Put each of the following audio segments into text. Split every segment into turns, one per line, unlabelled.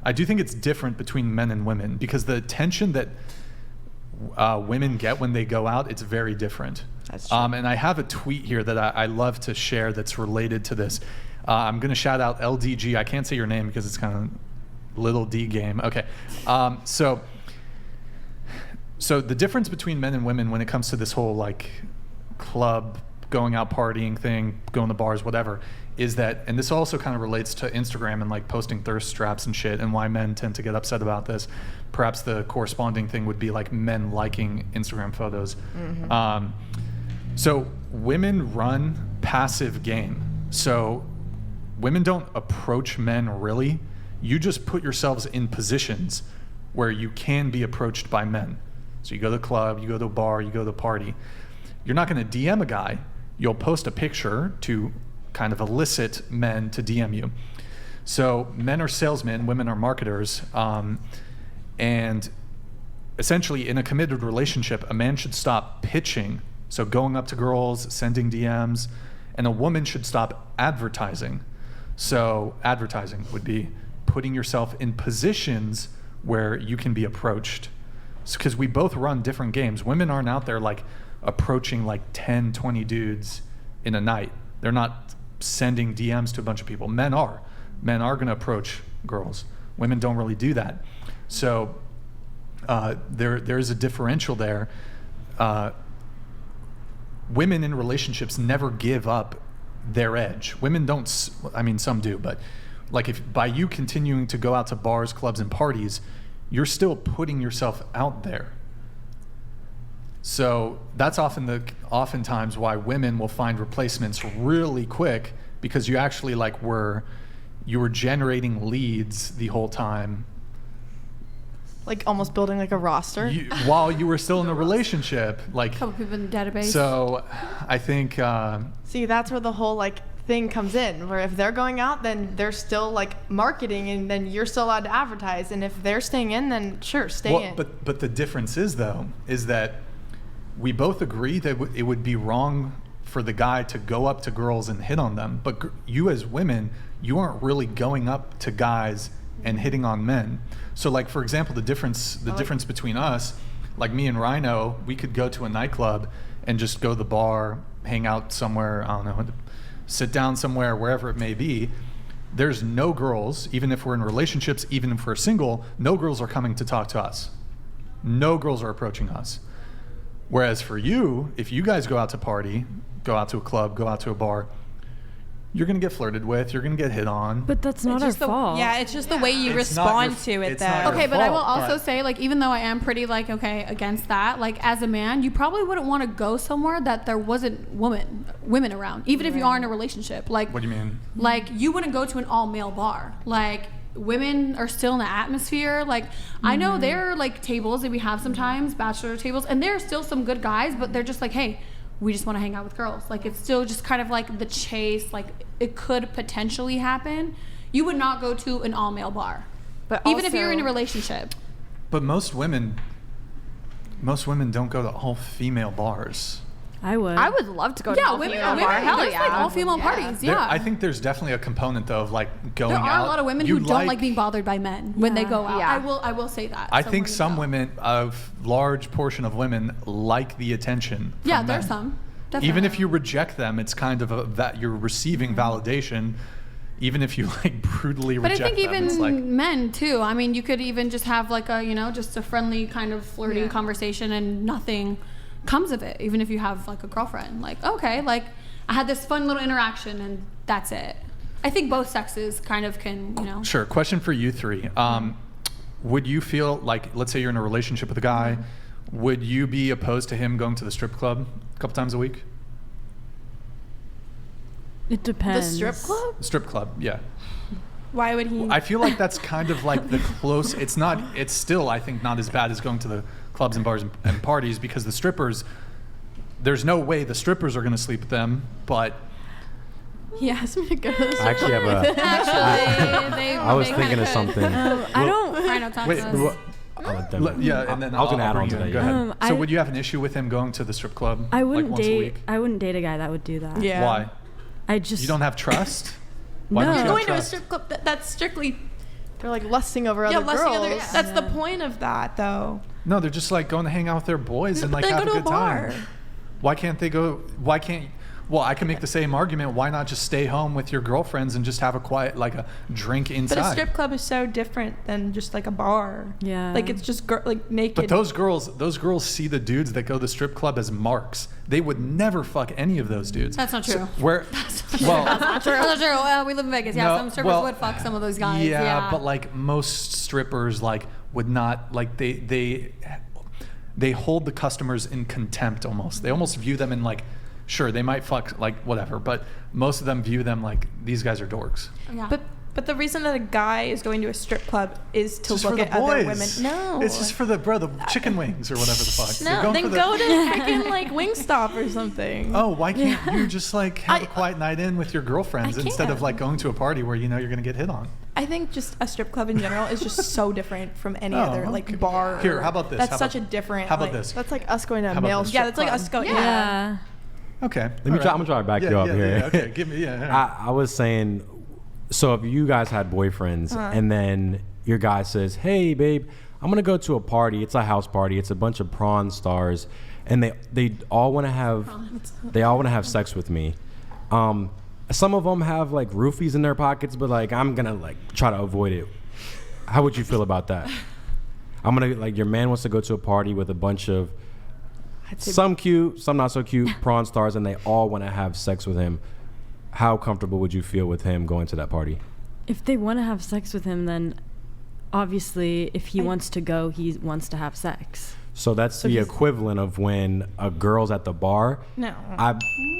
I do think it's different between men and women because the attention that women get when they go out, it's very different.
That's true.
And I have a tweet here that I love to share that's related to this. I'm going to shout out LDG. I can't say your name because it's kind of little D game. Okay. So the difference between men and women when it comes to this whole like club, going out partying thing, going to bars, whatever, is that, and this also kind of relates to Instagram and like posting thirst traps and shit and why men tend to get upset about this. Perhaps the corresponding thing would be like men liking Instagram photos. Mm-hmm. So women run passive game. So women don't approach men really. You just put yourselves in positions where you can be approached by men. So you go to the club, you go to a bar, you go to the party. You're not going to DM a guy. You'll post a picture to kind of elicit men to DM you. So men are salesmen, women are marketers. And essentially in a committed relationship, a man should stop pitching. So going up to girls, sending DMs, and a woman should stop advertising. So advertising would be putting yourself in positions where you can be approached. Because we both run different games. Women aren't out there like approaching like 10, 20 dudes in a night. They're not sending DMs to a bunch of people. Men are. Men are going to approach girls. Women don't really do that. So there's a differential there. Women in relationships never give up their edge. Women don't, I mean, some do, but like if by you continuing to go out to bars, clubs, and parties, you're still putting yourself out there. So that's oftentimes why women will find replacements really quick, because you actually you were generating leads the whole time.
Like almost building like a roster?
While you were still in a relationship. Like,
a couple people in the database.
So I think...
See, that's where the whole like thing comes in, where if they're going out, then they're still like marketing, and then you're still allowed to advertise. And if they're staying in, then sure, stay in.
But the difference is that we both agree that it would be wrong for the guy to go up to girls and hit on them. But you as women, you aren't really going up to guys and hitting on men. So like, for example, the difference between us, like me and Rhino, we could go to a nightclub and just go to the bar, hang out somewhere, I don't know, sit down somewhere, wherever it may be. There's no girls, even if we're in relationships, even if we're single, no girls are coming to talk to us. No girls are approaching us. Whereas for you, if you guys go out to party, go out to a club, go out to a bar, you're going to get flirted with, you're going to get hit on.
But that's not our fault.
Yeah, it's just the way you respond to it, though.
Okay,
but I will also say, like, even though I am pretty, like, okay, against that, like, as a man, you probably wouldn't want to go somewhere that there wasn't women around, even if you are in a relationship. Like,
what do you mean?
Like, you wouldn't go to an all-male bar. Like, women are still in the atmosphere. Like, I know there are, like, tables that we have sometimes, bachelor tables, and there are still some good guys, but they're just like, hey, we just want to hang out with girls. Like, it's still just kind of like the chase. Like, it could potentially happen. You would not go to an all-male bar,
but
even if you're in a relationship.
But most women don't go to all-female bars.
I would
love to go to an all-female bar.
Hell yeah. Like all-female parties, yeah.
I think there's definitely a component, though, of like going out.
There are a lot of women who don't like being bothered by men when they go out.
Yeah.
I will say that.
I think some women, a large portion of women, like the attention from men.
There's some. Definitely.
Even if you reject them, it's kind of that you're receiving validation. Even if you like brutally reject them.
But I think
them,
even men too. I mean, you could even just have like a, just a friendly kind of flirty conversation and nothing comes of it. Even if you have like a girlfriend, like, okay, like I had this fun little interaction and that's it. I think both sexes kind of can,
Sure. Question for you three. Would you feel like, let's say you're in a relationship with a guy, would you be opposed to him going to the strip club a couple times a week?
It depends.
The strip club?
Strip club, yeah.
Why would he?
I feel like that's kind of like the close. It's still, I think, not as bad as going to the clubs and bars and parties, because the strippers, there's no way the strippers are going to sleep with them, but...
He asked me to go to the strip
I actually have
club.
I was thinking of something.
I don't...
Yeah, and then
I was going to add on to that.
Go ahead. So would you have an issue with him going to the strip club?
I wouldn't
once a week?
I wouldn't date a guy that would do that.
Yeah.
Why? You don't have trust? Why don't you have
Going to a
trust?
strip club that's strictly
They're like lusting over other girls.
That's the point of that, though.
No, they're just like going to hang out with their boys and like
They
have
go
a
to
good
a bar.
time. Why can't they go? Why can't? Well, I can make the same argument. Why not just stay home with your girlfriends and just have a quiet, like a drink inside?
But a strip club is so different than just like a bar.
Yeah.
Like it's just like naked.
But those girls see the dudes that go to the strip club as marks. They would never fuck any of those dudes.
That's not true.
Well,
That's not true. We live in Vegas. Yeah,
No,
some strippers
well,
would fuck some of those guys.
yeah, but like most strippers, like would not like they hold the customers in contempt almost. They almost view them in like. Sure, they might fuck like whatever, but most of them view them like these guys are dorks.
Yeah.
But the reason that a guy is going to a strip club is to
Just
look
for the
at other
boys.
women. No,
It's just for the chicken wings or whatever the fuck. You're
no.
going
Then
for the-
go to freaking like Wingstop or something.
Oh, why can't you just like have a quiet night in with your girlfriends
I
instead of
can't.
like going to a party where you know you're gonna get hit on?
I think just a strip club in general is just so different from any
Oh,
other
okay.
like bar.
Here, how about this?
That's
How
such
about-
a different.
How about
like-
this?
That's like us going to
How
a
about
male
this?
strip
Yeah, that's like
club.
us going.
Yeah.
Okay.
I'm gonna try to back you up here.
Yeah, okay, give me
I was saying, so if you guys had boyfriends and then your guy says, "Hey, babe, I'm gonna go to a party. It's a house party. It's a bunch of prawn stars, and they all want to have sex with me." Some of them have like roofies in their pockets, but like I'm gonna like try to avoid it. How would you feel about that? I'm gonna like your man wants to go to a party with a bunch of some cute, some not so cute prawn stars, and they all want to have sex with him. How comfortable would you feel with him going to that party?
If they want to have sex with him, then obviously if he wants to go, he wants to have sex.
So that's the equivalent of when a girl's at the bar.
No.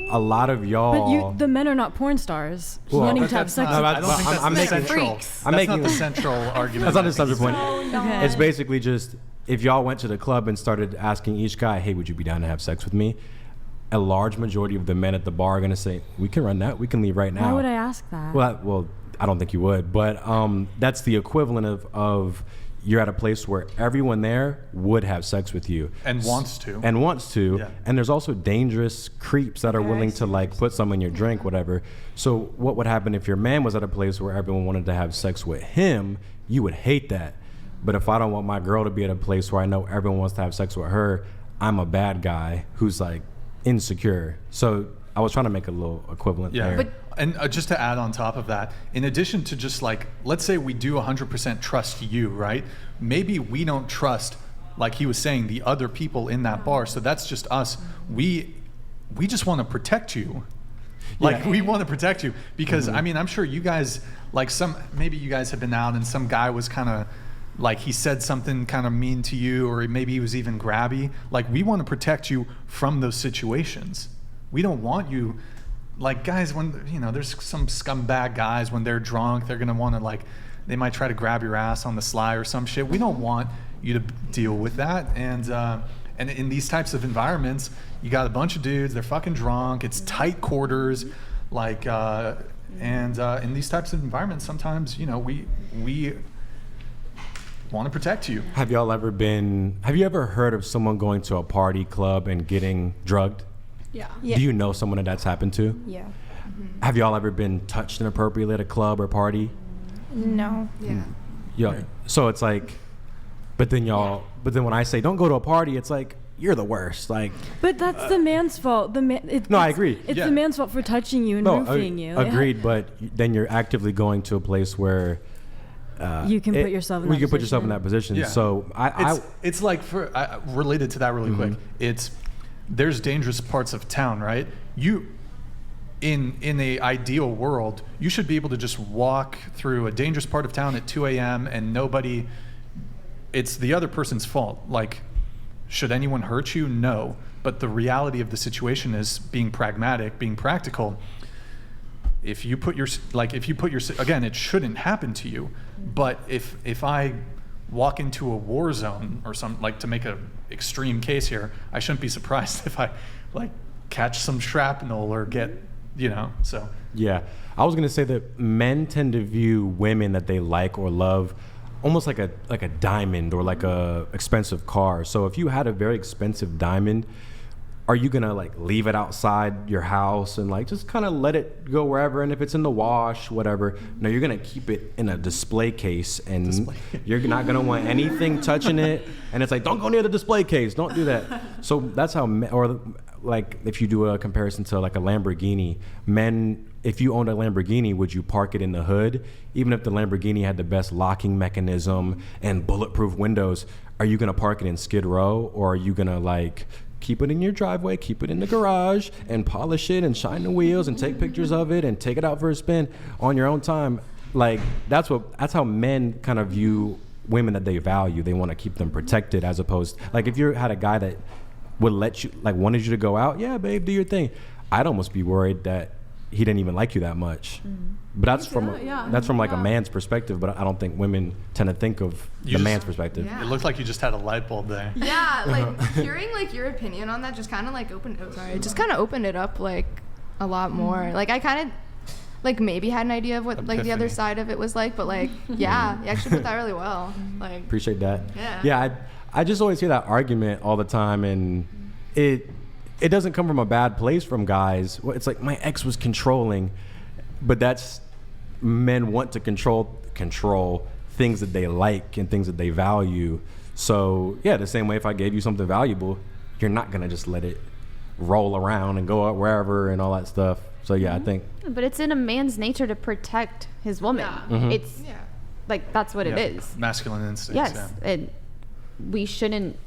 A lot of y'all.
But the men are not porn stars
Well,
wanting
But
to have
that's
sex
not,
with
I don't think that's
I'm
the
making-
central.
Freaks.
That's
making-
not the central argument.
That's not the subject point.
Okay.
It's basically just if y'all went to the club and started asking each guy, "Hey, would you be down to have sex with me?" A large majority of the men at the bar are gonna say, "We can run that. We can leave right now."
Why would I ask that?
Well, I don't think you would, but that's the equivalent of you're at a place where everyone there would have sex with you
And wants to.
Yeah. And there's also dangerous creeps that are willing to like put some in your drink, whatever. So what would happen if your man was at a place where everyone wanted to have sex with him? You would hate that. But if I don't want my girl to be at a place where I know everyone wants to have sex with her, I'm a bad guy who's like insecure. So I was trying to make a little equivalent
Yeah,
there.
and just to add on top of that, in addition to just like, let's say we do 100% trust you, right? Maybe we don't trust, like he was saying, the other people in that bar. So that's just us. We just want to protect you. Like we want to protect you because I mean, I'm sure you guys like maybe you guys have been out and some guy was kind of like he said something kind of mean to you, or maybe he was even grabby. Like we want to protect you from those situations. We don't want you, like guys, when, you know, there's some scumbag guys when they're drunk, they're going to want to like, they might try to grab your ass on the sly or some shit. We don't want you to deal with that. And in these types of environments, you got a bunch of dudes, they're fucking drunk, it's tight quarters, like, and in these types of environments, sometimes, you know, we want to protect you.
Have you ever heard of someone going to a party club and getting drugged?
Yeah.
Yeah.
Do you know someone that's happened to?
Yeah.
Have y'all ever been touched inappropriately at a club or party?
No.
Yeah.
Yeah. So it's like, but then when I say don't go to a party, it's like you're the worst. Like,
But that's the man's fault.
No, I agree.
It's
Yeah.
the man's fault for touching you and roofing you.
agreed. But then you're actively going to a place where
You can put yourself in that
you can put yourself in
position.
that position.
Yeah.
So
it's like related to that really quick. There's dangerous parts of town, right? You, in a ideal world, you should be able to just walk through a dangerous part of town at 2 a.m. and nobody, it's the other person's fault. Like, should anyone hurt you? No. But the reality of the situation is being pragmatic, being practical. If you put your, again, it shouldn't happen to you. But if I walk into a war zone or some, like, to make a extreme case here, I shouldn't be surprised if I like catch some shrapnel or get, you know, so.
Yeah. I was going to say that men tend to view women that they like or love almost like a diamond or like a expensive car. So if you had a very expensive diamond, are you gonna like leave it outside your house and like just kind of let it go wherever? And if it's in the wash, whatever. No, you're gonna keep it in a display case, and you're not gonna want anything touching it. And it's like, don't go near the display case. Don't do that. So that's how, or like if you do a comparison to like a Lamborghini, men. If you owned a Lamborghini, would you park it in the hood? Even if the Lamborghini had the best locking mechanism and bulletproof windows, are you gonna park it in Skid Row, or are you gonna like keep it in your driveway, keep it in the garage, and polish it and shine the wheels and take pictures of it and take it out for a spin on your own time? Like that's how men kind of view women that they value. They want to keep them protected, as opposed like if you had a guy that would let you, like wanted you to go out, yeah, babe, do your thing. I'd almost be worried that he didn't even like you that much. But that's from like a man's perspective, but I don't think women tend to think of the man's perspective.
Yeah.
It looked like you just had a light bulb there.
Yeah, like hearing like your opinion on that just kind of like opened it up like a lot more. Like I kind of like maybe had an idea of what like the other side of it was like, but like yeah, you actually put that really well. Like
Appreciate that.
Yeah.
I just always hear that argument all the time, and it doesn't come from a bad place from guys. It's like my ex was controlling, but that's men want to control things that they like and things that they value. So yeah, the same way if I gave you something valuable, you're not gonna just let it roll around and go out wherever and all that stuff. So yeah, I think.
But it's in a man's nature to protect his woman.
Yeah.
It's like that's what it is.
Masculine instincts.
Yes,
Yeah.
and we shouldn't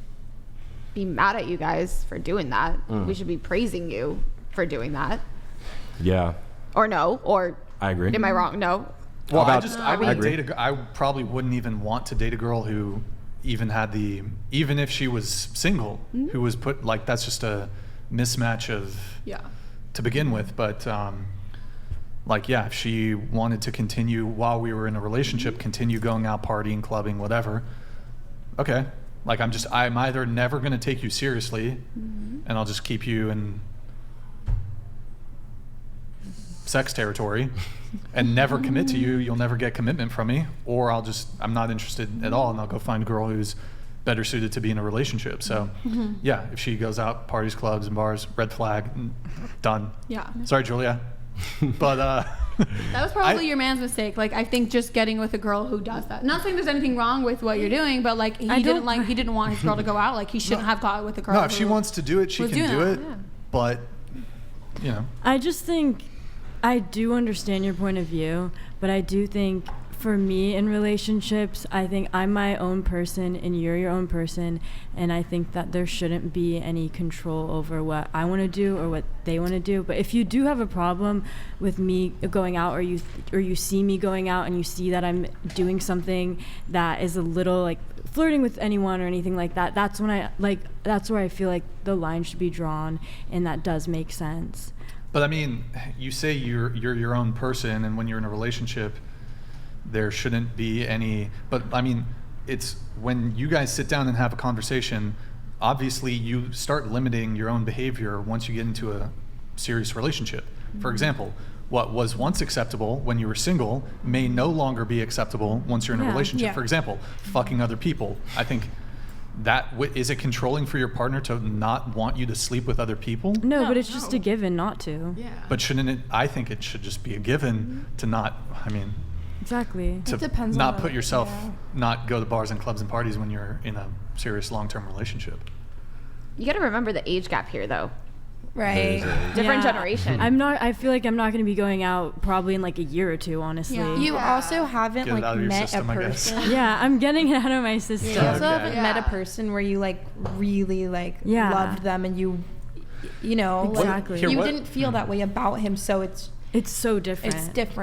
be mad at you guys for doing that. We should be praising you for doing that.
Yeah.
Or no, or
I agree.
am I wrong? No.
Well,
About-
I wouldn't
agree.
date I probably wouldn't even want to date a girl who even if she was single, who was put like that's just a mismatch of to begin with. But like if she wanted to continue while we were in a relationship, continue going out partying, clubbing, whatever. Okay. Like I'm either never going to take you seriously, and I'll just keep you in sex territory and never commit to you. You'll never get commitment from me, or I'm not interested at all, and I'll go find a girl who's better suited to be in a relationship. So yeah, if she goes out, parties, clubs, and bars, red flag, done.
Yeah.
Sorry, Julia. But
That was probably your man's mistake. Like I think just getting with a girl who does that. Not saying there's anything wrong with what you're doing, but like he didn't want his girl to go out. Like he shouldn't have got with a girl.
no, if she wants to do it, she
was
can
doing
do
that,
it.
yeah.
But
I just think I do understand your point of view, but I do think for me in relationships, I think I'm my own person and you're your own person, and I think that there shouldn't be any control over what I want to do or what they want to do. But if you do have a problem with me going out, or you see me going out and you see that I'm doing something that is a little like flirting with anyone or anything like that, that's where I feel like the line should be drawn, and that does make sense.
But I mean, you say you're your own person, and when you're in a relationship, there shouldn't be any. But I mean, it's when you guys sit down and have a conversation, obviously you start limiting your own behavior once you get into a serious relationship. For example, what was once acceptable when you were single may no longer be acceptable once you're in a relationship.
Yeah.
For example, fucking other people. I think that is it controlling for your partner to not want you to sleep with other people?
No, but it's just a given not to.
Yeah.
But shouldn't it? I think it should just be a given to not. I mean,
Exactly.
to
It depends
not
on
put
the-
yourself,
yeah.
not go to bars and clubs and parties when you're in a serious long-term relationship.
You got to remember the age gap here, though.
Right.
Different
Yeah.
generation.
I feel like I'm not going to be going out probably in like a year or two, honestly.
Yeah.
You also haven't
Get it out
like
of your
met
system,
a
I guess.
person.
Yeah, I'm getting it out of my system.
You also
Okay.
haven't met a
Yeah.
person where you like really like
Yeah.
loved them, and you know, like,
Exactly.
Here,
you
what-
didn't feel that way about him, so it's
It's so different.
different.